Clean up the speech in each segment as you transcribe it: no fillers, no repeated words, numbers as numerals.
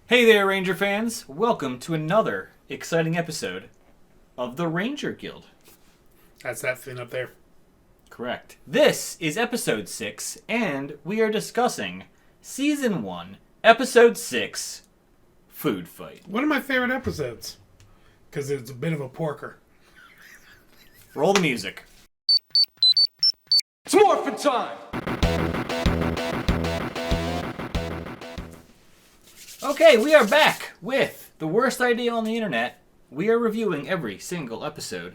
Hey there, Ranger fans! Welcome to another exciting episode of the Ranger Guild. That's that thing up there. Correct. This is episode 6, and we are discussing Season 1, Episode 6, Food Fight. One of my favorite episodes. Because it's a bit of a porker. Roll the music. It's morphin' time! Okay, we are back with the worst idea on the internet. We are reviewing every single episode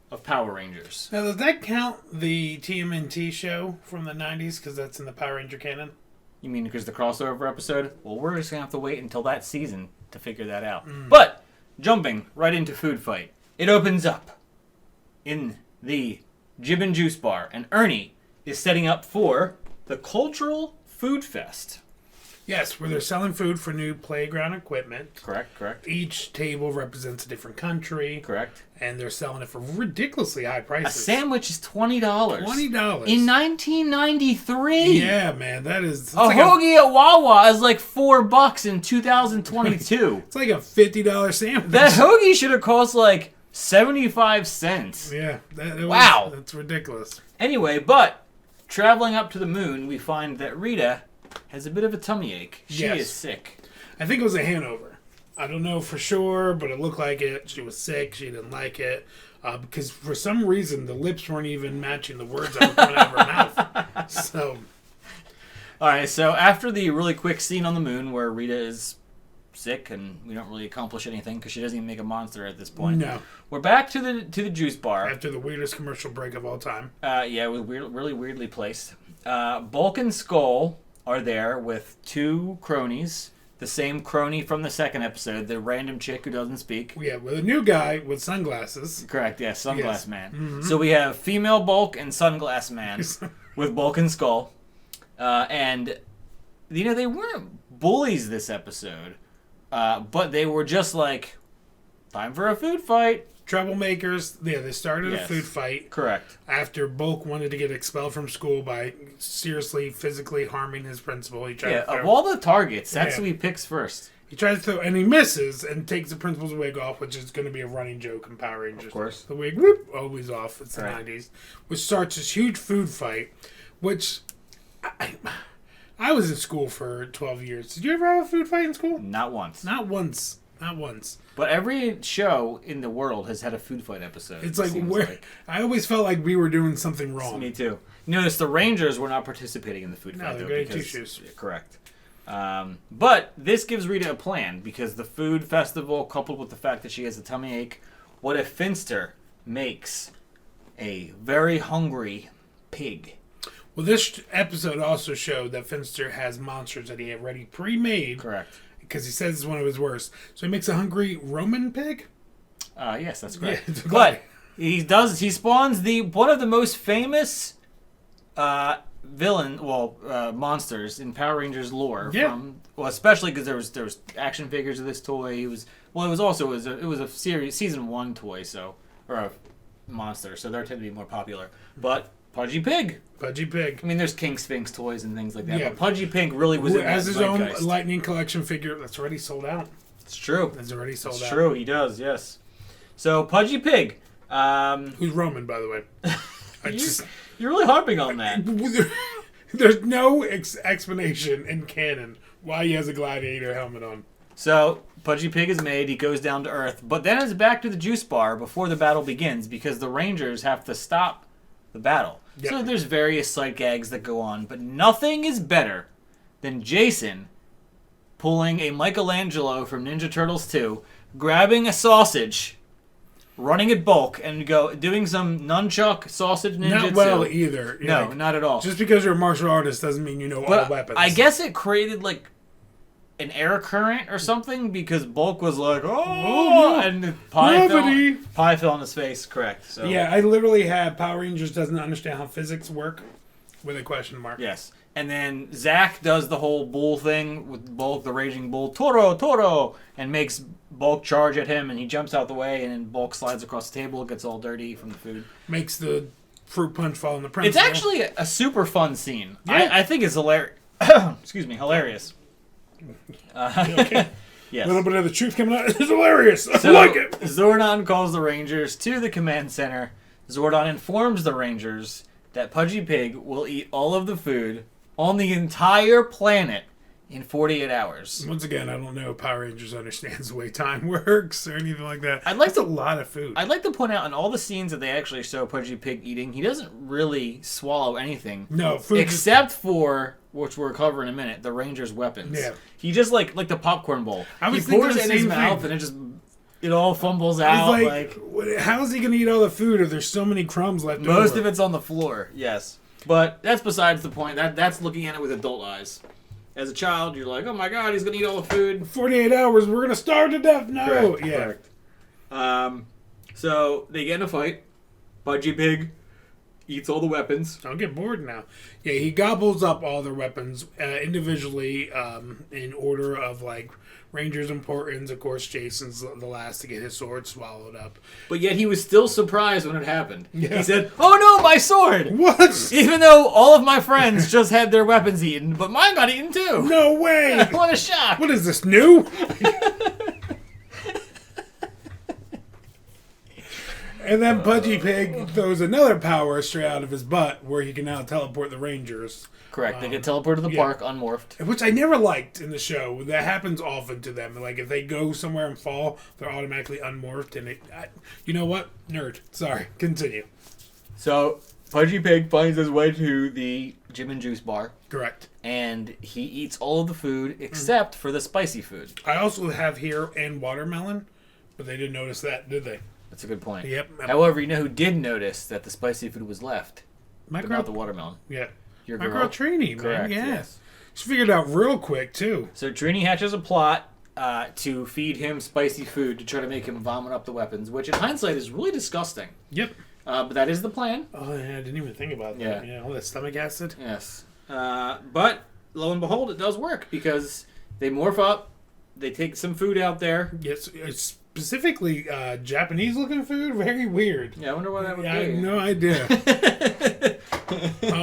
of Power Rangers. Now, does that count the TMNT show from the 90s? Because that's in the Power Ranger canon? You mean because the crossover episode? Well, we're just going to have to wait until that season to figure that out. But, jumping right into Food Fight, it opens up in the Jib and Juice Bar, and Ernie is setting up for the Cultural Food Fest. Yes, where they're selling food for new playground equipment. Correct. Each table represents a different country. Correct. And they're selling it for ridiculously high A prices. sandwich is $20. $20. In 1993. Yeah, man, that is... A hoagie at Wawa is like $4 in 2022. It's like a $50 sandwich. That hoagie should have cost like 75 cents. Yeah. Wow. That's ridiculous. Anyway, but traveling up to the moon, we find that Rita has a bit of a tummy ache. She Yes. is sick. I think it was a hangover. I don't know for sure, but it looked like it. She was sick. She didn't like it. Because for some reason, the lips weren't even matching the words that were coming out of her mouth. So, Alright, so after the really quick scene on the moon where Rita is sick and we don't really accomplish anything because she doesn't even make a monster at this point. no. We're back to the juice bar. After the weirdest commercial break of all time. Yeah, it was really weirdly placed. Bulk and Skull are there with two cronies. The same crony from the second episode, the random chick who doesn't speak. Yeah, with a new guy with sunglasses. Correct, yes, Sunglass Yes. Man. Mm-hmm. So we have female Bulk and Sunglass Man with Bulk and Skull. And, you know, they weren't bullies this episode, but they were just like, time for a food fight. Troublemakers. Yeah, they started Yes. a food fight Correct. after Bulk wanted to get expelled from school by seriously, physically harming his principal. He tried Yeah, to throw, of all the targets, that's Yeah. who he picks first. He tries to throw, and he misses and takes the principal's wig off, which is going to be a running joke in Power Rangers. Of course. The wig, whoop, always off. It's the Right. 90s. Which starts this huge food fight, which I was in school for 12 years. Did you ever have a food fight in school? Not once. Not once. Not once. But every show in the world has had a food fight episode. It's it like, seems where I always felt like we were doing something wrong. Me too. Notice the Rangers were not participating in the food No, fight. they're though, goody because- two-shoes. yeah, correct. But this gives Rita a plan because the food festival, coupled with the fact that she has a tummy ache, what if Finster makes a very hungry pig? Well, this episode also showed that Finster has monsters that he had already pre-made. Correct. Because he says it's one of his worst. So he makes a hungry Roman pig? Yes, that's correct. Yeah, it's but he spawns one of the most famous monsters in Power Rangers lore. Yeah. Especially because there was action figures of this toy. It was a season 1 toy, or a monster, so they tend to be more popular. But Pudgy Pig. Pudgy Pig. I mean, there's King Sphinx toys and things like that, Yeah. but Pudgy Pig really was Who in has that his own zeitgeist. Lightning Collection figure that's already sold out. It's true. That's already sold It's out. true. He does. Yes. So Pudgy Pig. Who's Roman, by the way? You're really harping on that. There's no explanation in canon why he has a gladiator helmet on. So Pudgy Pig is made. He goes down to Earth, but then it's back to the juice bar before the battle begins because the Rangers have to stop the battle. Yep. So there's various sight gags that go on, but nothing is better than Jason pulling a Michelangelo from Ninja Turtles 2, grabbing a sausage, running at Bulk, and doing some nunchuck sausage ninjutsu. Not well either. No, not at all. Just because you're a martial artist doesn't mean you know all weapons. I guess it created like an air current or something because Bulk was like, oh, and pie fell on his face. Correct. So Yeah, I literally have Power Rangers doesn't understand how physics work with a question mark. Yes. And then Zack does the whole bull thing with Bulk, the raging bull, Toro, and makes Bulk charge at him, and he jumps out the way, and then Bulk slides across the table, gets all dirty from the food. Makes the fruit punch fall on the principal. It's actually a super fun scene. Yeah. I think it's hilarious. Excuse me, hilarious. Okay. Yes. A little bit of the truth coming out. It's hilarious. I So, like it. Zordon calls the Rangers to the command center. Zordon informs the Rangers that Pudgy Pig will eat all of the food on the entire planet in 48 hours. Once again, I don't know if Power Rangers understands the way time works or anything like that. That's a lot of food. I'd like to point out in all the scenes that they actually show Pudgy Pig eating, he doesn't really swallow anything. No, food. Except for, which we'll cover in a minute, the Rangers' weapons. Yeah. He just like the popcorn bowl. I was he pours it thinking in his the same mouth thing. and it all fumbles I out. was like, how is he going to eat all the food if there's so many crumbs left over? Most of it's on the floor, yes. But that's besides the point. That's looking at it with adult eyes. As a child, you're like, oh my god, he's going to eat all the food. 48 hours, we're going to starve to death. No. Correct. So they get in a fight. Pudgy Pig eats all the weapons. Don't get bored now. Yeah, he gobbles up all their weapons individually in order of like Ranger's importance. Of course, Jason's the last to get his sword swallowed up. But yet he was still surprised when it happened. Yeah. He said, oh no, my sword! What? Even though all of my friends just had their weapons eaten, but mine got eaten too. No way! What a shock! What is this, new? And then Pudgy Pig throws another power straight out of his butt where he can now teleport the Rangers. Correct. They get teleported to the park unmorphed. Which I never liked in the show. That happens often to them. Like, if they go somewhere and fall, they're automatically unmorphed. And you know what? Nerd. Sorry. Continue. So, Pudgy Pig finds his way to the Gym and Juice bar. Correct. And he eats all of the food except for the spicy food. I also have here and watermelon, but they didn't notice that, did they? That's a good point. Yep. However, you know who did notice that the spicy food was left? My But girl. not the watermelon. Yeah. Your My girl. girl Trini, man. Correct, Yeah. yes. She figured it out real quick, too. So Trini hatches a plot to feed him spicy food to try to make him vomit up the weapons, which in hindsight is really disgusting. Yep. But that is the plan. Oh, yeah, I didn't even think about Yeah. that. Yeah, all that stomach acid. Yes. But lo and behold, it does work because they morph up, they take some food out there. Yes, it's specifically Japanese-looking food. Very weird. Yeah, I wonder why that would be. I have no idea.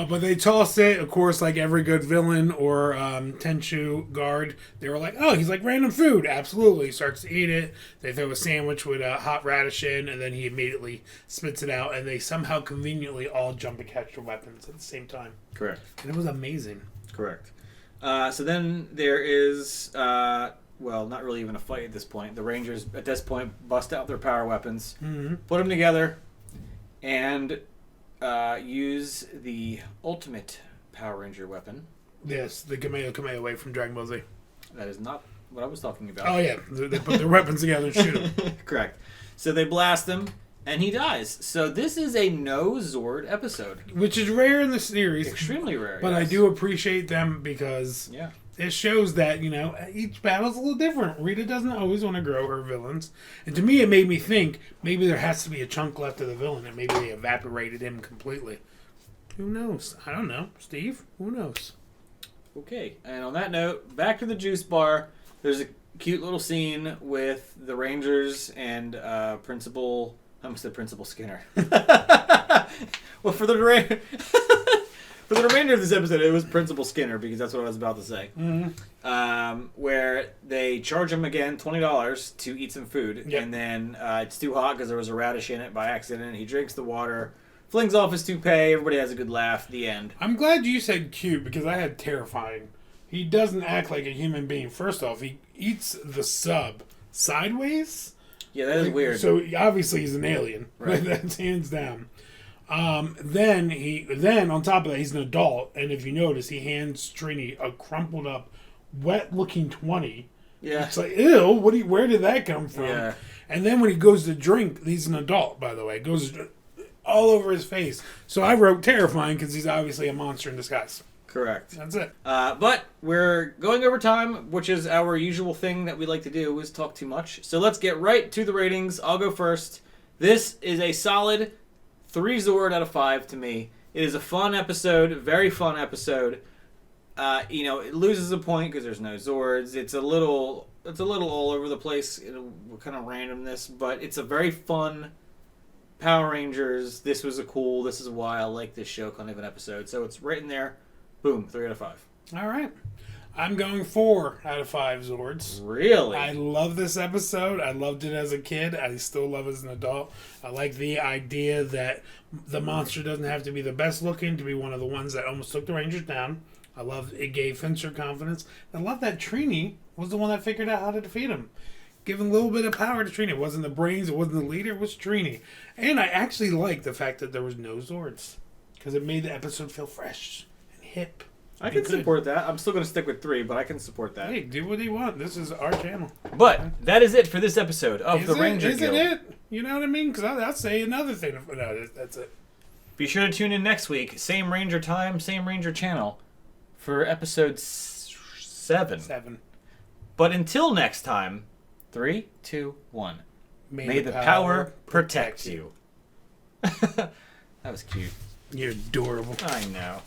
But they toss it, of course, like every good villain or Tenchu guard. They were like, oh, he's like random food. Absolutely. He starts to eat it. They throw a sandwich with a hot radish in, and then he immediately spits it out, and they somehow conveniently all jump and catch their weapons at the same time. Correct. And it was amazing. Correct. So then there is, well, not really even a fight at this point. The Rangers, at this point, bust out their power weapons, put them together, and use the ultimate Power Ranger weapon. Yes, the Kamehameha away from Dragon Ball Z. That is not what I was talking about. Oh, yeah. They put their weapons together and shoot him. Correct. So they blast him, and he dies. So this is a no Zord episode. Which is rare in the series. Extremely rare. But yes. I do appreciate them because Yeah. it shows that, each battle's a little different. Rita doesn't always want to grow her villains. And to me, it made me think maybe there has to be a chunk left of the villain and maybe they evaporated him completely. Who knows? I don't know. Steve, who knows? Okay. And on that note, back to the juice bar. There's a cute little scene with the Rangers and Principal... I almost said Principal Skinner. Well, for the remainder of this episode, it was Principal Skinner because that's what I was about to say. Mm-hmm. Where they charge him again $20 to eat some food, Yep. and then it's too hot because there was a radish in it by accident. He drinks the water, flings off his toupee. Everybody has a good laugh. The end. I'm glad you said cute because I had terrifying. He doesn't act like a human being. First off, he eats the sub sideways. Yeah, that is weird. So obviously he's an alien. Right. That's hands down. Then on top of that, he's an adult, and if you notice, he hands Trini a crumpled up, wet looking 20. Yeah. It's like, ew, where did that come from? Yeah. And then when he goes to drink, he's an adult, by the way. It goes all over his face. So I wrote terrifying because he's obviously a monster in disguise. Correct. That's it. But we're going over time, which is our usual thing that we like to do, is talk too much. So let's get right to the ratings. I'll go first. This is a solid 3 Zord out of 5 to me. It is a fun episode, very fun episode. It loses a point because there's no Zords. It's a little all over the place, kind of randomness, but it's a very fun Power Rangers. This is why I like this show kind of an episode. So it's right in there. Boom, 3 out of 5. All right. I'm going 4 out of 5 Zords. Really? I love this episode. I loved it as a kid. I still love it as an adult. I like the idea that the monster doesn't have to be the best looking to be one of the ones that almost took the Rangers down. I love it gave Fincher confidence. I love that Trini was the one that figured out how to defeat him. Giving a little bit of power to Trini. It wasn't the brains, it wasn't the leader, it was Trini. And I actually liked the fact that there was no Zords. Because it made the episode feel fresh and hip. I can support that. I'm still going to stick with 3, but I can support that. Hey, do what you want. This is our channel. But that is it for this episode of the Ranger Guild. Isn't it? You know what I mean? Because I'll say another thing. No, that's it. Be sure to tune in next week. Same Ranger time, same Ranger channel for episode 7. But until next time, 3, 2, 1. May the power protect you. That was cute. You're adorable. I know.